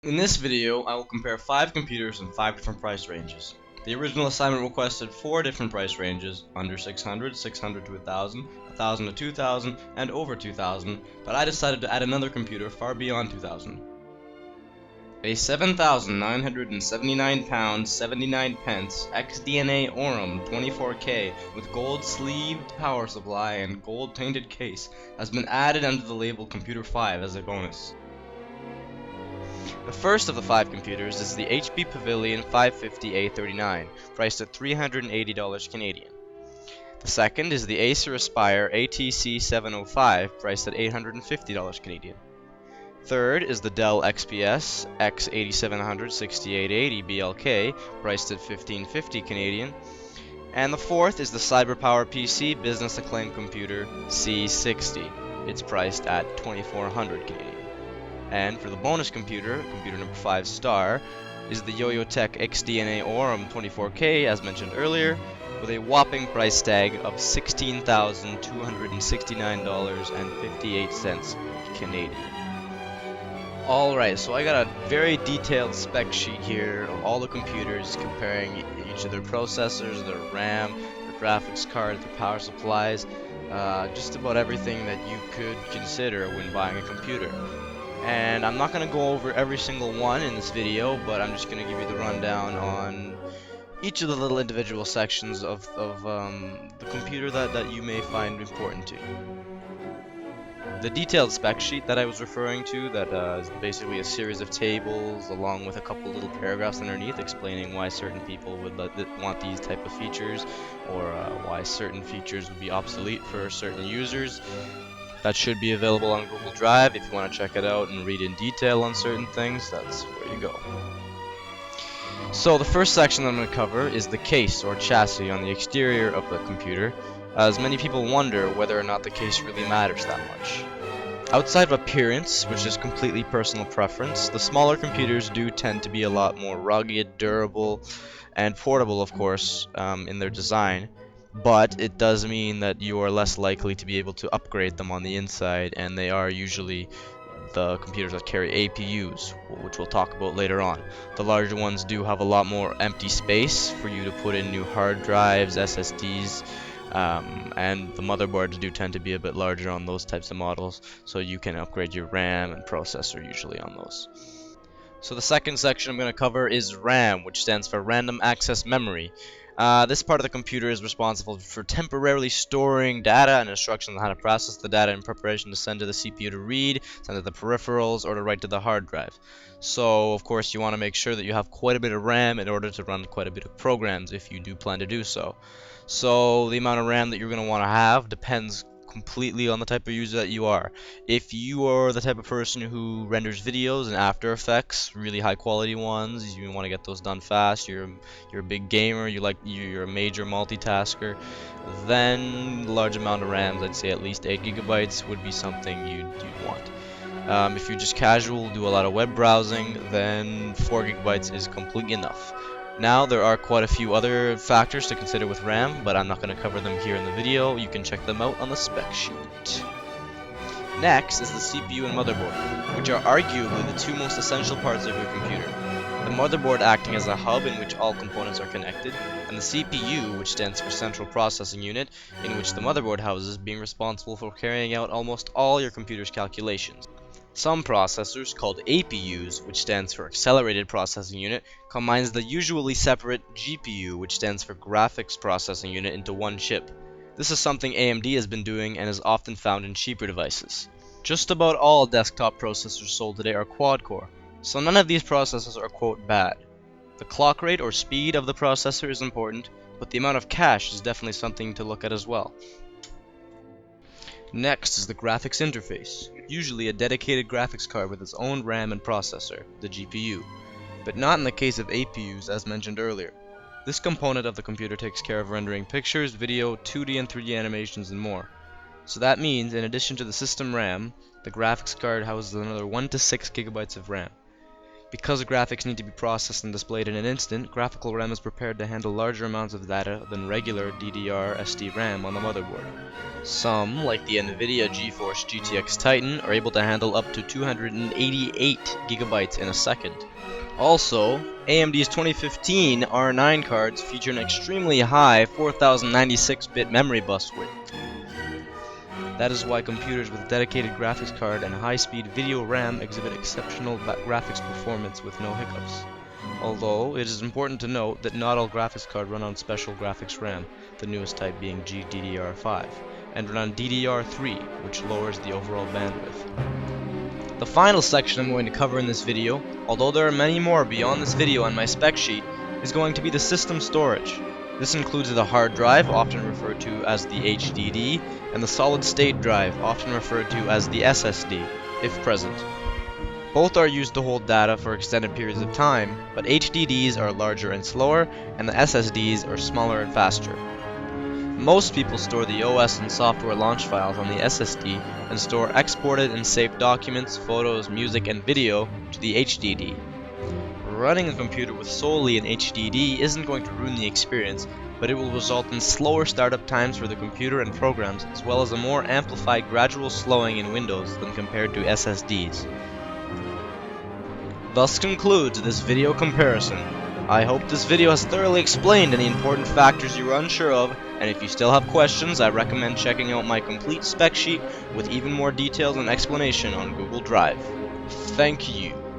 In this video, I will compare 5 computers in 5 different price ranges. The original assignment requested 4 different price ranges, under 600, 600 to 1000, 1000 to 2000, and over 2000, but I decided to add another computer far beyond 2000. A 7,979 pounds 79 pence XDNA Aurum 24K with gold sleeved power supply and gold tainted case has been added under the label Computer 5 as a bonus. The first of the 5 computers is the HP Pavilion 550A39, priced at $380 Canadian. The second is the Acer Aspire ATC705, priced at $850 Canadian. Third is the Dell XPS X8700 6880 BLK, priced at $1550 Canadian. And the fourth is the CyberPower PC Business Acclaim Computer C60. It's priced at $2400 Canadian. And for the bonus computer, computer number 5 star, is the YoYoTech XDNA Aurum 24K, as mentioned earlier, with a whopping price tag of $16,269.58 Canadian. Alright, so I got a very detailed spec sheet here of all the computers, comparing each of their processors, their RAM, their graphics card, their power supplies, just about everything that you could consider when buying a computer. And I'm not going to go over every single one in this video, but I'm just going to give you the rundown on each of the little individual sections of the computer that you may find important to you. The detailed spec sheet that I was referring to, that is basically a series of tables along with a couple little paragraphs underneath explaining why certain people would want these type of features, or why certain features would be obsolete for certain users. That should be available on Google Drive. If you want to check it out and read in detail on certain things, that's where you go. So the first section that I'm going to cover is the case or chassis on the exterior of the computer, as many people wonder whether or not the case really matters that much. Outside of appearance, which is completely personal preference, the smaller computers do tend to be a lot more rugged, durable, and portable, of course, in their design. But it does mean that you are less likely to be able to upgrade them on the inside, and they are usually the computers that carry APUs, which we'll talk about later on. The larger ones do have a lot more empty space for you to put in new hard drives, SSDs, and the motherboards do tend to be a bit larger on those types of models, so you can upgrade your RAM and processor usually on those. So the second section I'm going to cover is RAM, which stands for Random Access Memory. This part of the computer is responsible for temporarily storing data and instructions on how to process the data in preparation to send to the CPU to read, send to the peripherals, or to write to the hard drive. So, of course, you want to make sure that you have quite a bit of RAM in order to run quite a bit of programs if you do plan to do so. So, the amount of RAM that you're going to want to have depends completely on the type of user that you are. If you are the type of person who renders videos in After Effects, really high quality ones, you want to get those done fast, you're a big gamer, you're a major multitasker, then a large amount of RAMs, I'd say at least 8 gigabytes would be something you'd want. If you're just casual, do a lot of web browsing, then 4 gigabytes is completely enough. Now, there are quite a few other factors to consider with RAM, but I'm not going to cover them here in the video. You can check them out on the spec sheet. Next is the CPU and motherboard, which are arguably the two most essential parts of your computer. The motherboard acting as a hub in which all components are connected, and the CPU, which stands for Central Processing Unit, in which the motherboard houses, being responsible for carrying out almost all your computer's calculations. Some processors, called APUs, which stands for Accelerated Processing Unit, combines the usually separate GPU, which stands for Graphics Processing Unit, into one chip. This is something AMD has been doing and is often found in cheaper devices. Just about all desktop processors sold today are quad-core, so none of these processors are quote bad. The clock rate or speed of the processor is important, but the amount of cache is definitely something to look at as well. Next is the graphics interface, usually a dedicated graphics card with its own RAM and processor, the GPU, but not in the case of APUs as mentioned earlier. This component of the computer takes care of rendering pictures, video, 2D and 3D animations and more. So that means, in addition to the system RAM, the graphics card houses another 1 to 6 gigabytes of RAM. Because graphics need to be processed and displayed in an instant, graphical RAM is prepared to handle larger amounts of data than regular DDR SD RAM on the motherboard. Some, like the NVIDIA GeForce GTX Titan, are able to handle up to 288 gigabytes in a second. Also, AMD's 2015 R9 cards feature an extremely high 4096-bit memory bus width. That is why computers with a dedicated graphics card and high-speed video RAM exhibit exceptional graphics performance with no hiccups. Although, it is important to note that not all graphics cards run on special graphics RAM, the newest type being GDDR5, and run on DDR3, which lowers the overall bandwidth. The final section I'm going to cover in this video, although there are many more beyond this video on my spec sheet, is going to be the system storage. This includes the hard drive, often referred to as the HDD, and the solid-state drive, often referred to as the SSD, if present. Both are used to hold data for extended periods of time, but HDDs are larger and slower, and the SSDs are smaller and faster. Most people store the OS and software launch files on the SSD and store exported and saved documents, photos, music, and video to the HDD. Running a computer with solely an HDD isn't going to ruin the experience, but it will result in slower startup times for the computer and programs, as well as a more amplified gradual slowing in Windows than compared to SSDs. Thus concludes this video comparison. I hope this video has thoroughly explained any important factors you were unsure of, and if you still have questions, I recommend checking out my complete spec sheet with even more details and explanation on Google Drive. Thank you.